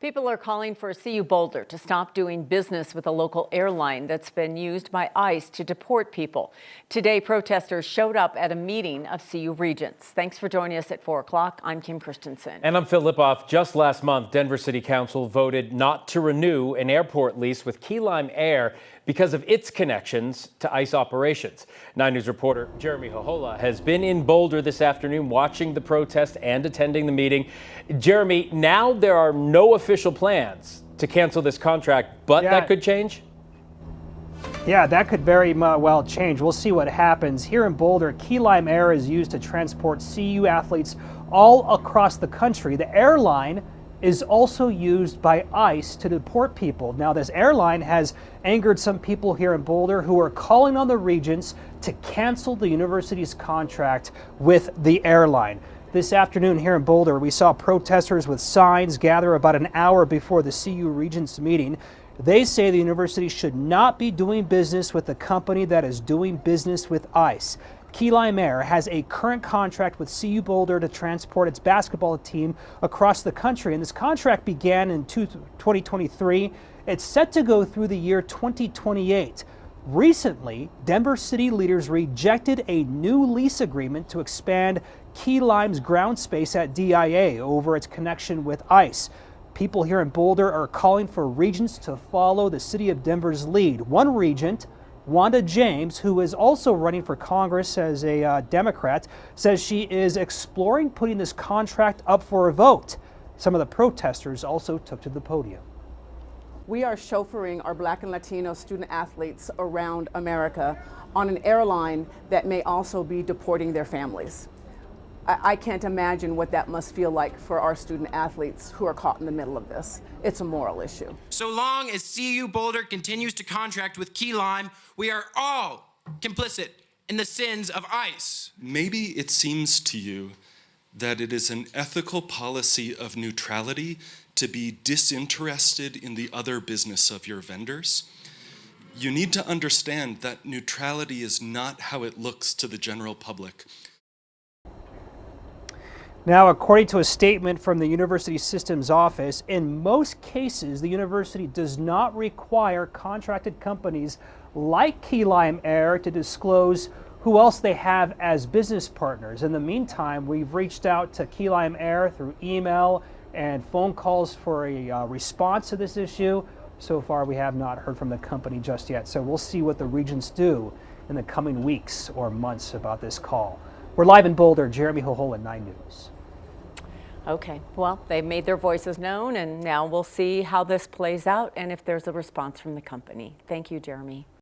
People are calling for CU Boulder to stop doing business with a local airline that's been used by ICE to deport people. Today, protesters showed up at a meeting of CU Regents. Thanks for joining us at 4 o'clock. I'm Kim Christensen. And I'm Phil Lipoff. Just last month, Denver City Council voted not to renew an airport lease with Key Lime Air because of its connections to ICE operations. 9 News reporter Jeremy Hohola has been in Boulder this afternoon watching the protest and attending the meeting. Jeremy, now there are no official plans to cancel this contract, but that could change? Yeah, that could very well change. We'll see what happens. Here in Boulder, Key Lime Air is used to transport CU athletes all across the country. The airline is also used by ICE to deport people. Now, this airline has angered some people here in Boulder who are calling on the Regents to cancel the university's contract with the airline. This afternoon here in Boulder, we saw protesters with signs gather about an hour before the CU Regents meeting. They say the university should not be doing business with the company that is doing business with ICE. Key Lime Air has a current contract with CU Boulder to transport its basketball team across the country, and this contract began in 2023. It's set to go through the year 2028. Recently, Denver city leaders rejected a new lease agreement to expand Key Lime's ground space at DIA over its connection with ICE. People here in Boulder are calling for regents to follow the city of Denver's lead. One regent, Wanda James, who is also running for Congress as a Democrat, says she is exploring putting this contract up for a vote. Some of the protesters also took to the podium. We are chauffeuring our Black and Latino student athletes around America on an airline that may also be deporting their families. I can't imagine what that must feel like for our student athletes who are caught in the middle of this. It's a moral issue. So long as CU Boulder continues to contract with Key Lime, we are all complicit in the sins of ICE. Maybe it seems to you that it is an ethical policy of neutrality to be disinterested in the other business of your vendors. You need to understand that neutrality is not how it looks to the general public. Now, according to a statement from the University Systems Office, in most cases, the university does not require contracted companies like Key Lime Air to disclose who else they have as business partners. In the meantime, we've reached out to Key Lime Air through email and phone calls for a response to this issue. So far, we have not heard from the company just yet. So we'll see what the regents do in the coming weeks or months about this call. We're live in Boulder. Jeremy Hohola, 9 News. Okay, well, they've made their voices known, and now we'll see how this plays out and if there's a response from the company. Thank you, Jeremy.